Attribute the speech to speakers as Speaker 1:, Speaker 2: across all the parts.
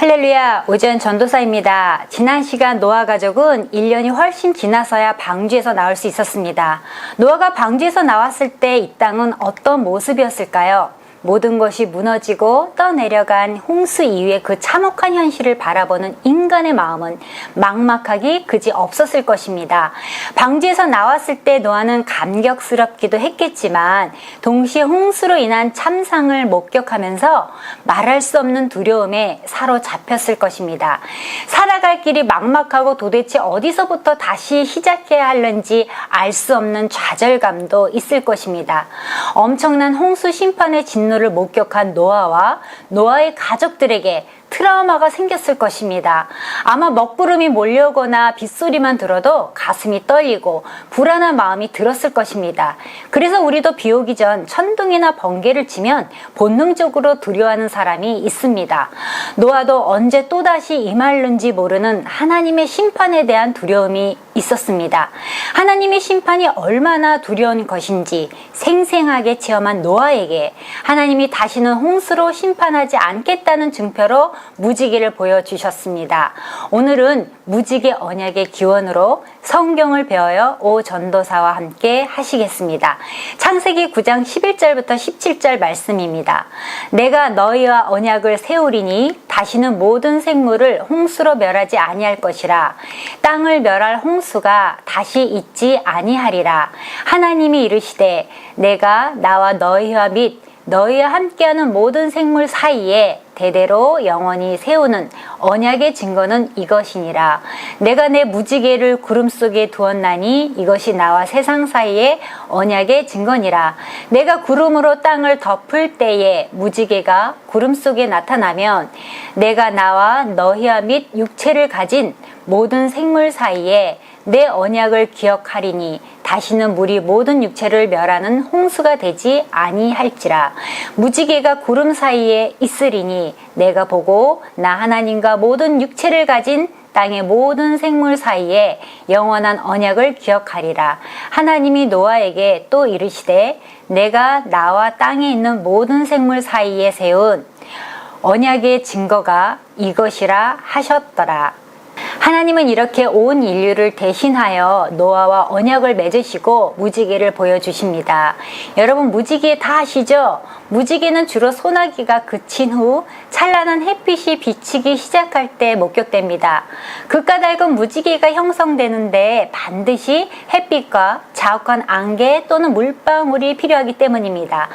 Speaker 1: 할렐루야, 오전 전도사입니다. 지난 시간 노아 가족은 1년이 훨씬 지나서야 방주에서 나올 수 있었습니다. 노아가 방주에서 나왔을 때 이 땅은 어떤 모습이었을까요? 모든 것이 무너지고 떠내려간 홍수 이후의 그 참혹한 현실을 바라보는 인간의 마음은 막막하기 그지 없었을 것입니다. 방주에서 나왔을 때 노아는 감격스럽기도 했겠지만 동시에 홍수로 인한 참상을 목격하면서 말할 수 없는 두려움에 사로잡혔을 것입니다. 살아갈 길이 막막하고 도대체 어디서부터 다시 시작해야 하는지 알 수 없는 좌절감도 있을 것입니다. 엄청난 홍수 심판의 진노를 목격한 노아와 노아의 가족들에게 트라우마가 생겼을 것입니다. 아마 먹구름이 몰려오거나 빗소리만 들어도 가슴이 떨리고 불안한 마음이 들었을 것입니다. 그래서 우리도 비 오기 전 천둥이나 번개를 치면 본능적으로 두려워하는 사람이 있습니다. 노아도 언제 또다시 임할는지 모르는 하나님의 심판에 대한 두려움이 있었습니다. 하나님의 심판이 얼마나 두려운 것인지 생생하게 체험한 노아에게 하나님이 다시는 홍수로 심판하지 않겠다는 증표로 무지개를 보여주셨습니다. 오늘은 무지개 언약의 기원으로 성경을 배워요 오 전도사와 함께 하시겠습니다. 창세기 9장 11절부터 17절 말씀입니다. 내가 너희와 언약을 세우리니 다시는 모든 생물을 홍수로 멸하지 아니할 것이라. 땅을 멸할 홍수가 다시 있지 아니하리라. 하나님이 이르시되 내가 나와 너희와 및 너희와 함께하는 모든 생물 사이에 대대로 영원히 세우는 언약의 증거는 이것이니라. 내가 내 무지개를 구름 속에 두었나니 이것이 나와 세상 사이에 언약의 증거니라. 내가 구름으로 땅을 덮을 때에 무지개가 구름 속에 나타나면 내가 나와 너희와 및 육체를 가진 모든 생물 사이에 내 언약을 기억하리니 다시는 물이 모든 육체를 멸하는 홍수가 되지 아니할지라. 무지개가 구름 사이에 있으리니 내가 보고 나 하나님과 모든 육체를 가진 땅의 모든 생물 사이에 영원한 언약을 기억하리라. 하나님이 노아에게 또 이르시되 내가 나와 땅에 있는 모든 생물 사이에 세운 언약의 증거가 이것이라 하셨더라. 하나님은 이렇게 온 인류를 대신하여 노아와 언약을 맺으시고 무지개를 보여주십니다. 여러분 무지개 다 아시죠? 무지개는 주로 소나기가 그친 후 찬란한 햇빛이 비치기 시작할 때 목격됩니다. 그 까닭은 무지개가 형성되는데 반드시 햇빛과 자욱한 안개 또는 물방울이 필요하기 때문입니다.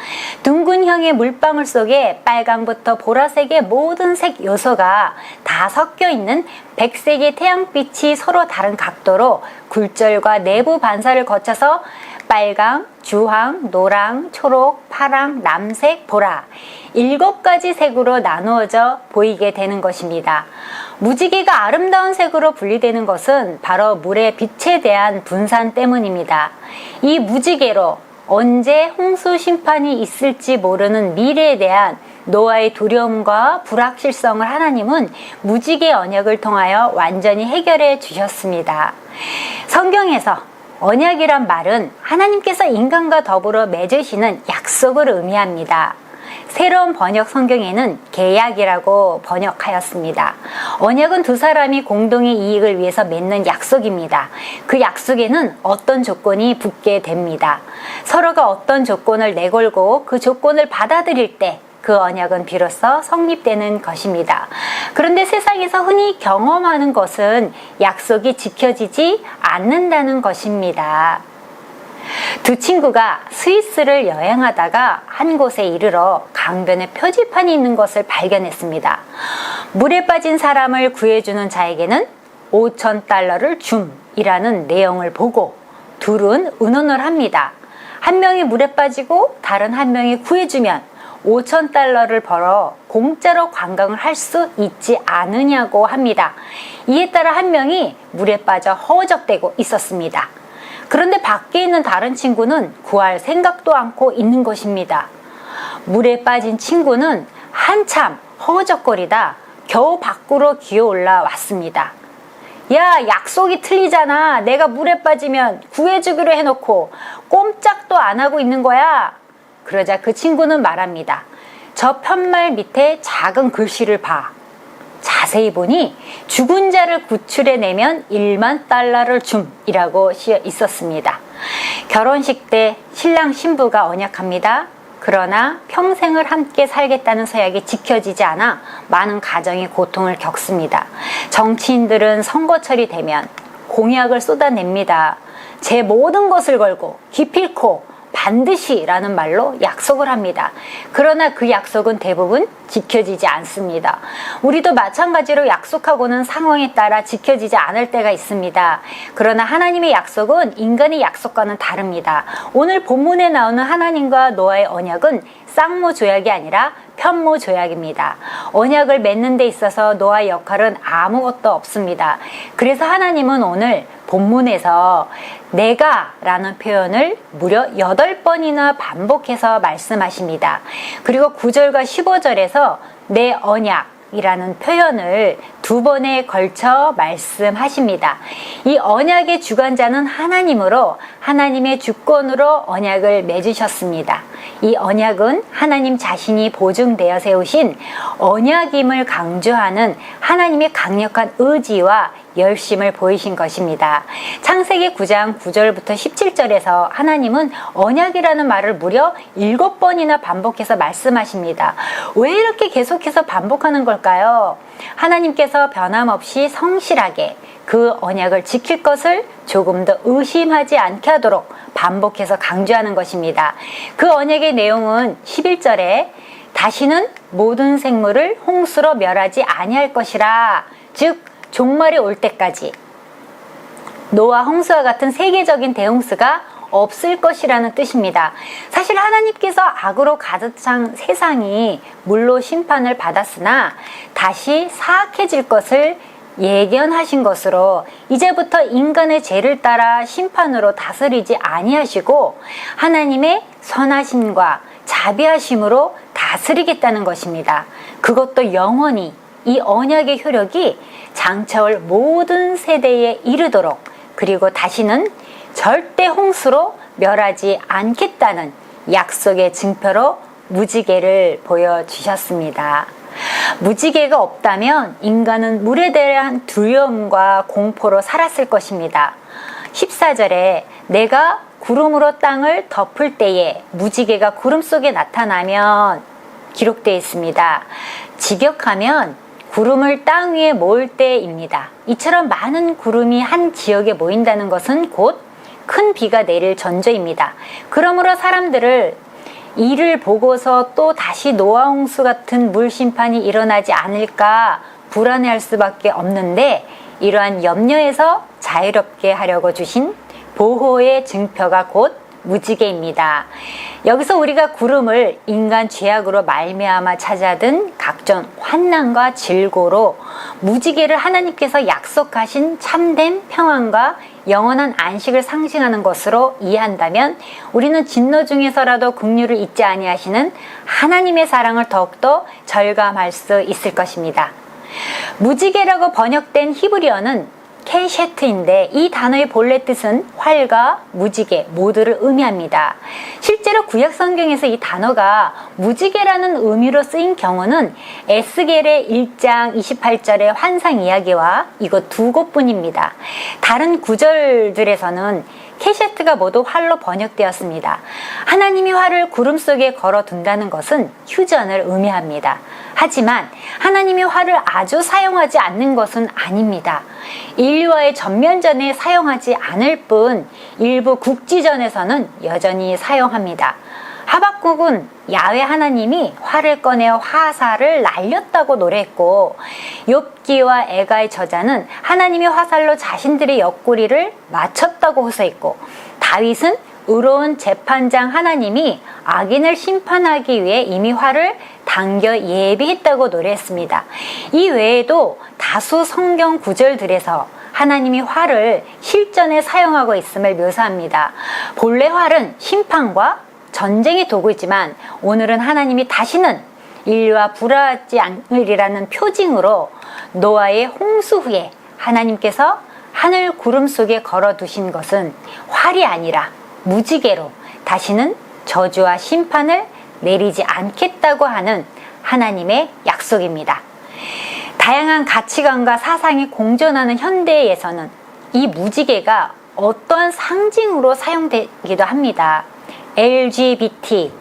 Speaker 1: 둥근형의 물방울 속에 빨강부터 보라색의 모든 색 요소가 다 섞여 있는 백색의 태양빛이 서로 다른 각도로 굴절과 내부 반사를 거쳐서 빨강, 주황, 노랑, 초록, 파랑, 남색, 보라 7가지 색으로 나누어져 보이게 되는 것입니다. 무지개가 아름다운 색으로 분리되는 것은 바로 물의 빛에 대한 분산 때문입니다. 이 무지개로 언제 홍수 심판이 있을지 모르는 미래에 대한 노아의 두려움과 불확실성을 하나님은 무지개 언약을 통하여 완전히 해결해 주셨습니다. 성경에서 언약이란 말은 하나님께서 인간과 더불어 맺으시는 약속을 의미합니다. 새로운 번역 성경에는 계약이라고 번역하였습니다. 언약은 두 사람이 공동의 이익을 위해서 맺는 약속입니다. 그 약속에는 어떤 조건이 붙게 됩니다. 서로가 어떤 조건을 내걸고 그 조건을 받아들일 때 그 언약은 비로소 성립되는 것입니다. 그런데 세상에서 흔히 경험하는 것은 약속이 지켜지지 않는다는 것입니다. 두 친구가 스위스를 여행하다가 한 곳에 이르러 강변에 표지판이 있는 것을 발견했습니다. 물에 빠진 사람을 구해주는 자에게는 5,000달러를 줌이라는 내용을 보고 둘은 의논을 합니다. 한 명이 물에 빠지고 다른 한 명이 구해주면 5,000달러를 벌어 공짜로 관광을 할 수 있지 않으냐고 합니다. 이에 따라 한 명이 물에 빠져 허우적대고 있었습니다. 그런데 밖에 있는 다른 친구는 구할 생각도 않고 있는 것입니다. 물에 빠진 친구는 한참 허우적거리다 겨우 밖으로 기어올라 왔습니다. 야, 약속이 틀리잖아. 내가 물에 빠지면 구해주기로 해놓고 꼼짝도 안 하고 있는 거야. 그러자 그 친구는 말합니다. 저 편말 밑에 작은 글씨를 봐. 자세히 보니 죽은 자를 구출해내면 1만 달러를 줌이라고 쓰여 있었습니다. 결혼식 때 신랑 신부가 언약합니다. 그러나 평생을 함께 살겠다는 서약이 지켜지지 않아 많은 가정이 고통을 겪습니다. 정치인들은 선거철이 되면 공약을 쏟아냅니다. 제 모든 것을 걸고 기필코 반드시 라는 말로 약속을 합니다. 그러나 그 약속은 대부분 지켜지지 않습니다. 우리도 마찬가지로 약속하고는 상황에 따라 지켜지지 않을 때가 있습니다. 그러나 하나님의 약속은 인간의 약속과는 다릅니다. 오늘 본문에 나오는 하나님과 노아의 언약은 쌍모조약이 아니라 편모조약입니다. 언약을 맺는 데 있어서 노아의 역할은 아무것도 없습니다. 그래서 하나님은 오늘 본문에서 내가 라는 표현을 무려 8번이나 반복해서 말씀하십니다. 그리고 9절과 15절에서 내 언약이라는 표현을 2번에 걸쳐 말씀하십니다. 이 언약의 주관자는 하나님으로 하나님의 주권으로 언약을 맺으셨습니다. 이 언약은 하나님 자신이 보증되어 세우신 언약임을 강조하는 하나님의 강력한 의지와 열심을 보이신 것입니다. 창세기 9장 9절부터 17절에서 하나님은 언약이라는 말을 무려 7번이나 반복해서 말씀하십니다. 왜 이렇게 계속해서 반복하는 걸까요? 하나님께서 변함없이 성실하게 그 언약을 지킬 것을 조금 더 의심하지 않게 하도록 반복해서 강조하는 것입니다. 그 언약의 내용은 11절에 다시는 모든 생물을 홍수로 멸하지 아니할 것이라, 즉 종말이 올 때까지 노아 홍수와 같은 세계적인 대홍수가 없을 것이라는 뜻입니다. 사실 하나님께서 악으로 가득 찬 세상이 물로 심판을 받았으나 다시 사악해질 것을 예견하신 것으로 이제부터 인간의 죄를 따라 심판으로 다스리지 아니하시고 하나님의 선하심과 자비하심으로 다스리겠다는 것입니다. 그것도 영원히. 이 언약의 효력이 장차올 모든 세대에 이르도록, 그리고 다시는 절대 홍수로 멸하지 않겠다는 약속의 증표로 무지개를 보여주셨습니다. 무지개가 없다면 인간은 물에 대한 두려움과 공포로 살았을 것입니다. 14절에 내가 구름으로 땅을 덮을 때에 무지개가 구름 속에 나타나면 기록되어 있습니다. 직역하면 구름을 땅 위에 모을 때입니다. 이처럼 많은 구름이 한 지역에 모인다는 것은 곧 큰 비가 내릴 전조입니다. 그러므로 사람들을 이를 보고서 또 다시 노아 홍수 같은 물 심판이 일어나지 않을까 불안해할 수밖에 없는데, 이러한 염려에서 자유롭게 하려고 주신 보호의 증표가 곧 무지개입니다. 여기서 우리가 구름을 인간 죄악으로 말미암아 찾아든 각종 환난과 질고로, 무지개를 하나님께서 약속하신 참된 평안과 영원한 안식을 상징하는 것으로 이해한다면 우리는 진노 중에서라도 긍휼을 잊지 아니하시는 하나님의 사랑을 더욱더 절감할 수 있을 것입니다. 무지개라고 번역된 히브리어는 케셰트인데 이 단어의 본래 뜻은 활과 무지개 모두를 의미합니다. 실제로 구약 성경에서 이 단어가 무지개라는 의미로 쓰인 경우는 에스겔의 1장 28절의 환상 이야기와 이것 2곳뿐입니다. 다른 구절들에서는 케셰트가 모두 활로 번역되었습니다. 하나님이 활을 구름 속에 걸어둔다는 것은 휴전을 의미합니다. 하지만 하나님이 활을 아주 사용하지 않는 것은 아닙니다. 인류와의 전면전에 사용하지 않을 뿐 일부 국지전에서는 여전히 사용합니다. 하박국은 야훼 하나님이 활을 꺼내어 화살을 날렸다고 노래했고, 욥기와 애가의 저자는 하나님이 화살로 자신들의 옆구리를 맞췄다고 호소했고, 다윗은 의로운 재판장 하나님이 악인을 심판하기 위해 이미 활을 당겨 예비했다고 노래했습니다. 이 외에도 다수 성경 구절들에서 하나님이 활을 실전에 사용하고 있음을 묘사합니다. 본래 활은 심판과 전쟁의 도구이지만 오늘은 하나님이 다시는 인류와 불화하지 않으리라는 표징으로 노아의 홍수 후에 하나님께서 하늘 구름 속에 걸어두신 것은 활이 아니라 무지개로 다시는 저주와 심판을 내리지 않겠다고 하는 하나님의 약속입니다. 다양한 가치관과 사상이 공존하는 현대에서는 이 무지개가 어떠한 상징으로 사용되기도 합니다. LGBT,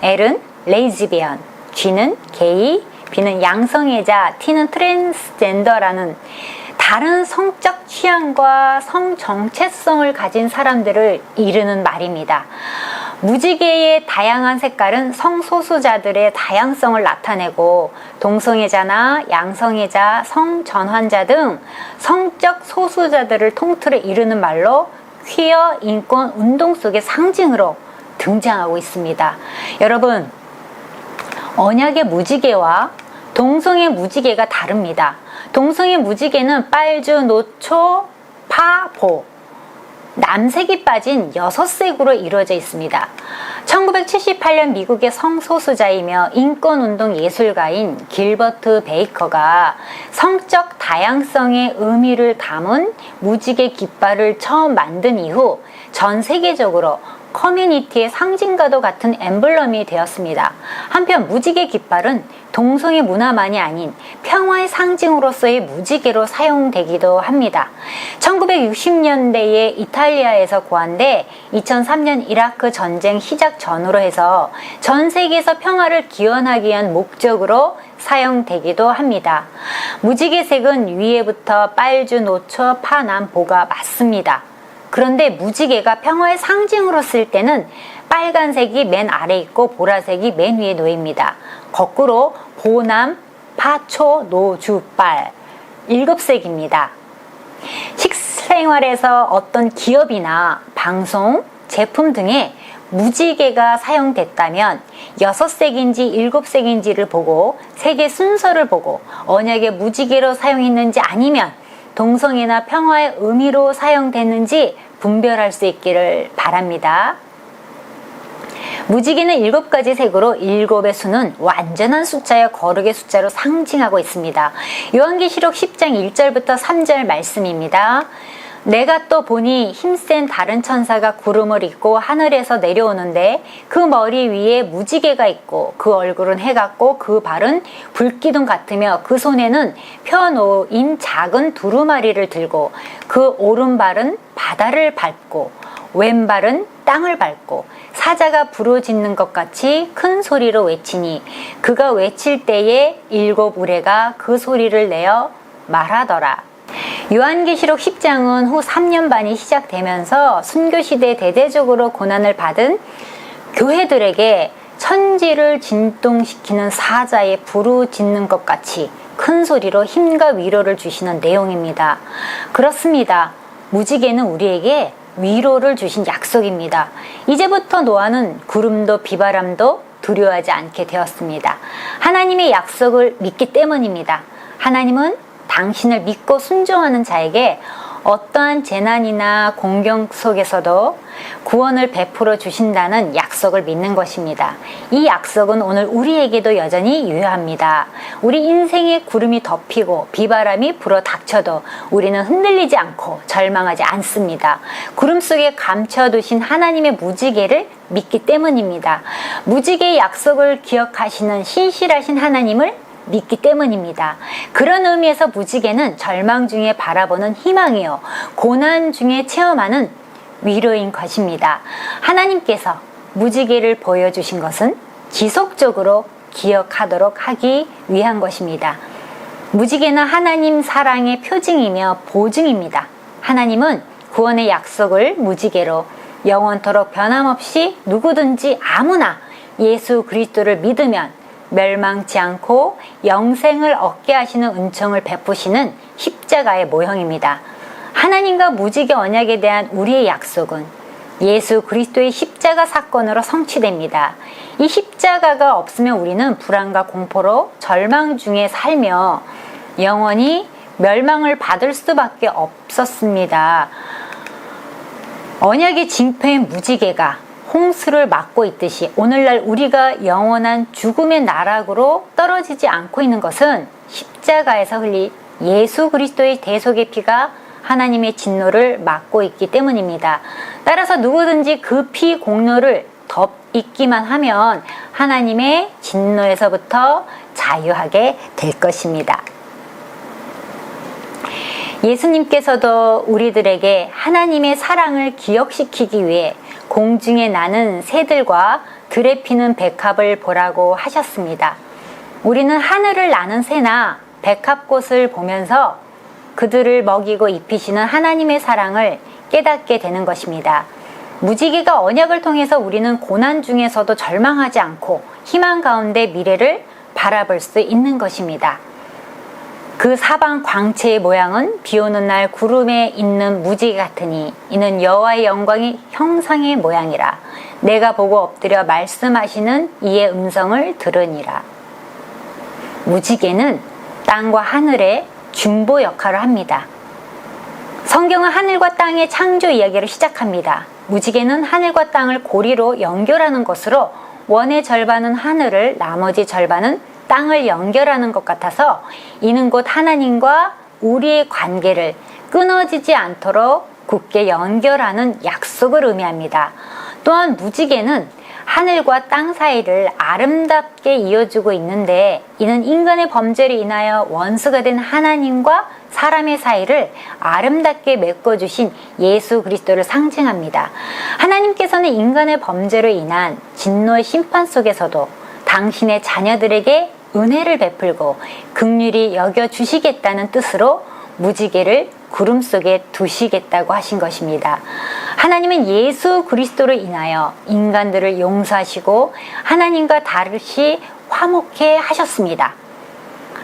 Speaker 1: L은 레이즈비언, G는 게이, B는 양성애자, T는 트랜스젠더라는 다른 성적 취향과 성 정체성을 가진 사람들을 이르는 말입니다. 무지개의 다양한 색깔은 성소수자들의 다양성을 나타내고 동성애자나 양성애자, 성전환자 등 성적 소수자들을 통틀어 이르는 말로 퀴어 인권 운동 속의 상징으로 등장하고 있습니다. 여러분, 언약의 무지개와 동성애 무지개가 다릅니다. 동성애 무지개는 빨주, 노초, 파, 보, 남색이 빠진 6색으로 이루어져 있습니다. 1978년 미국의 성소수자이며 인권운동 예술가인 길버트 베이커가 성적 다양성의 의미를 담은 무지개 깃발을 처음 만든 이후 전 세계적으로 커뮤니티의 상징과도 같은 엠블럼이 되었습니다. 한편 무지개 깃발은 동성애 문화만이 아닌 평화의 상징으로서의 무지개로 사용되기도 합니다. 1960년대에 이탈리아에서 고안돼 2003년 이라크 전쟁 시작 전후로 해서 전 세계에서 평화를 기원하기 위한 목적으로 사용되기도 합니다. 무지개색은 위에부터 빨주, 노초, 파, 남, 보가 맞습니다. 그런데 무지개가 평화의 상징으로 쓸 때는 빨간색이 맨 아래 있고 보라색이 맨 위에 놓입니다. 거꾸로 보남, 파초, 노, 주, 빨 7색입니다. 식생활에서 어떤 기업이나 방송, 제품 등에 무지개가 사용됐다면 6색인지 7색인지를 보고 색의 순서를 보고 언약의 무지개로 사용했는지 아니면 동성애나 평화의 의미로 사용됐는지 분별할 수 있기를 바랍니다. 무지개는 7가지 색으로 7의 수는 완전한 숫자여 거룩의 숫자로 상징하고 있습니다. 요한계시록 10장 1절부터 3절 말씀입니다. 내가 또 보니 힘센 다른 천사가 구름을 입고 하늘에서 내려오는데 그 머리 위에 무지개가 있고 그 얼굴은 해 같고 그 발은 불기둥 같으며 그 손에는 펴놓인 작은 두루마리를 들고 그 오른발은 바다를 밟고 왼발은 땅을 밟고 사자가 부르짖는 것 같이 큰 소리로 외치니 그가 외칠 때에 7 우레가 그 소리를 내어 말하더라. 요한계시록 10장은 후 3년 반이 시작되면서 순교시대에 대대적으로 고난을 받은 교회들에게 천지를 진동시키는 사자의 부르짖는 것 같이 큰 소리로 힘과 위로를 주시는 내용입니다. 그렇습니다. 무지개는 우리에게 위로를 주신 약속입니다. 이제부터 노아는 구름도 비바람도 두려워하지 않게 되었습니다. 하나님의 약속을 믿기 때문입니다. 하나님은 당신을 믿고 순종하는 자에게 어떠한 재난이나 공경 속에서도 구원을 베풀어 주신다는 약속을 믿는 것입니다. 이 약속은 오늘 우리에게도 여전히 유효합니다. 우리 인생의 구름이 덮이고 비바람이 불어 닥쳐도 우리는 흔들리지 않고 절망하지 않습니다. 구름 속에 감춰두신 하나님의 무지개를 믿기 때문입니다. 무지개의 약속을 기억하시는 신실하신 하나님을 믿기 때문입니다. 그런 의미에서 무지개는 절망 중에 바라보는 희망이요 고난 중에 체험하는 위로인 것입니다. 하나님께서 무지개를 보여주신 것은 지속적으로 기억하도록 하기 위한 것입니다. 무지개는 하나님 사랑의 표징이며 보증입니다. 하나님은 구원의 약속을 무지개로 영원토록 변함없이 누구든지 아무나 예수 그리스도를 믿으면 멸망치 않고 영생을 얻게 하시는 은총을 베푸시는 십자가의 모형입니다. 하나님과 무지개 언약에 대한 우리의 약속은 예수 그리스도의 십자가 사건으로 성취됩니다. 이 십자가가 없으면 우리는 불안과 공포로 절망 중에 살며 영원히 멸망을 받을 수밖에 없었습니다. 언약의 징표인 무지개가 홍수를 막고 있듯이 오늘날 우리가 영원한 죽음의 나락으로 떨어지지 않고 있는 것은 십자가에서 흘린 예수 그리스도의 대속의 피가 하나님의 진노를 막고 있기 때문입니다. 따라서 누구든지 그 피 공로를 덧입기만 하면 하나님의 진노에서부터 자유하게 될 것입니다. 예수님께서도 우리들에게 하나님의 사랑을 기억시키기 위해 공중에 나는 새들과 들에 피는 백합을 보라고 하셨습니다. 우리는 하늘을 나는 새나 백합꽃을 보면서 그들을 먹이고 입히시는 하나님의 사랑을 깨닫게 되는 것입니다. 무지개가 언약을 통해서 우리는 고난 중에서도 절망하지 않고 희망 가운데 미래를 바라볼 수 있는 것입니다. 그 사방 광채의 모양은 비 오는 날 구름에 있는 무지개 같으니 이는 여호와의 영광의 형상의 모양이라. 내가 보고 엎드려 말씀하시는 이의 음성을 들으니라. 무지개는 땅과 하늘의 중보 역할을 합니다. 성경은 하늘과 땅의 창조 이야기를 시작합니다. 무지개는 하늘과 땅을 고리로 연결하는 것으로 원의 절반은 하늘을, 나머지 절반은 땅을 연결하는 것 같아서 이는 곧 하나님과 우리의 관계를 끊어지지 않도록 굳게 연결하는 약속을 의미합니다. 또한 무지개는 하늘과 땅 사이를 아름답게 이어주고 있는데 이는 인간의 범죄로 인하여 원수가 된 하나님과 사람의 사이를 아름답게 메꿔주신 예수 그리스도를 상징합니다. 하나님께서는 인간의 범죄로 인한 진노의 심판 속에서도 당신의 자녀들에게 은혜를 베풀고 긍휼히 여겨주시겠다는 뜻으로 무지개를 구름 속에 두시겠다고 하신 것입니다. 하나님은 예수 그리스도로 인하여 인간들을 용서하시고 하나님과 다르시 화목해 하셨습니다.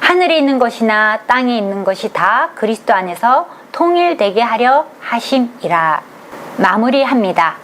Speaker 1: 하늘에 있는 것이나 땅에 있는 것이 다 그리스도 안에서 통일되게 하려 하심이라 마무리합니다.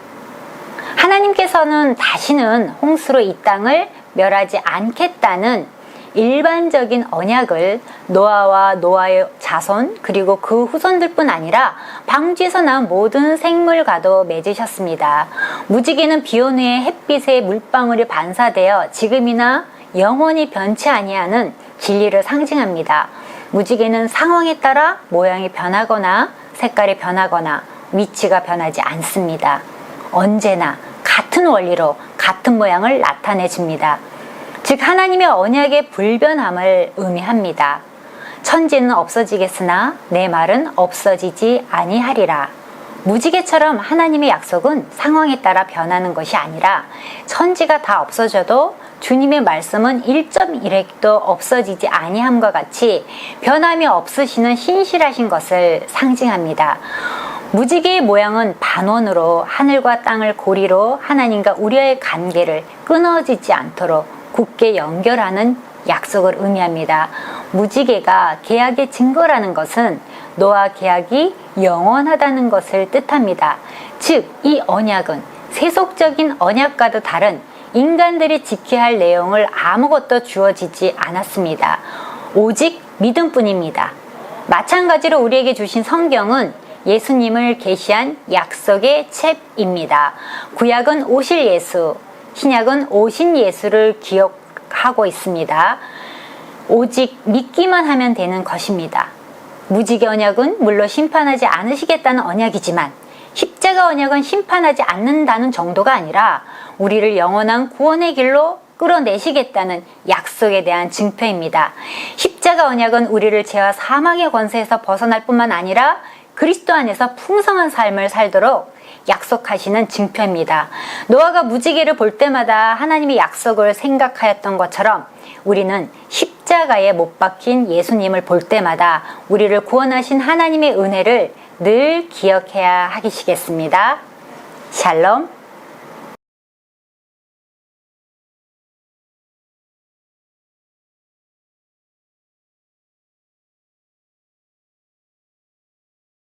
Speaker 1: 하나님께서는 다시는 홍수로 이 땅을 멸하지 않겠다는 일반적인 언약을 노아와 노아의 자손 그리고 그 후손들뿐 아니라 방주에서 나온 모든 생물과도 맺으셨습니다. 무지개는 비온 후에 햇빛에 물방울이 반사되어 지금이나 영원히 변치 아니하는 진리를 상징합니다. 무지개는 상황에 따라 모양이 변하거나 색깔이 변하거나 위치가 변하지 않습니다. 언제나 같은 원리로 같은 모양을 나타내 줍니다. 즉 하나님의 언약의 불변함을 의미합니다. 천지는 없어지겠으나 내 말은 없어지지 아니하리라. 무지개처럼 하나님의 약속은 상황에 따라 변하는 것이 아니라 천지가 다 없어져도 주님의 말씀은 1.1획도 없어지지 아니함과 같이 변함이 없으시는 신실하신 것을 상징합니다. 무지개의 모양은 반원으로 하늘과 땅을 고리로 하나님과 우리의 관계를 끊어지지 않도록 굳게 연결하는 약속을 의미합니다. 무지개가 계약의 증거라는 것은 노아 계약이 영원하다는 것을 뜻합니다. 즉, 이 언약은 세속적인 언약과도 다른 인간들이 지켜야 할 내용을 아무것도 주어지지 않았습니다. 오직 믿음뿐입니다. 마찬가지로 우리에게 주신 성경은 예수님을 계시한 약속의 책입니다. 구약은 오실 예수, 신약은 오신 예수를 기억하고 있습니다. 오직 믿기만 하면 되는 것입니다. 무지개 언약은 물론 심판하지 않으시겠다는 언약이지만 십자가 언약은 심판하지 않는다는 정도가 아니라 우리를 영원한 구원의 길로 끌어내시겠다는 약속에 대한 증표입니다. 십자가 언약은 우리를 죄와 사망의 권세에서 벗어날 뿐만 아니라 그리스도 안에서 풍성한 삶을 살도록 약속하시는 증표입니다. 노아가 무지개를 볼 때마다 하나님의 약속을 생각하였던 것처럼 우리는 십자가에 못 박힌 예수님을 볼 때마다 우리를 구원하신 하나님의 은혜를 늘 기억해야 하시겠습니다. 샬롬.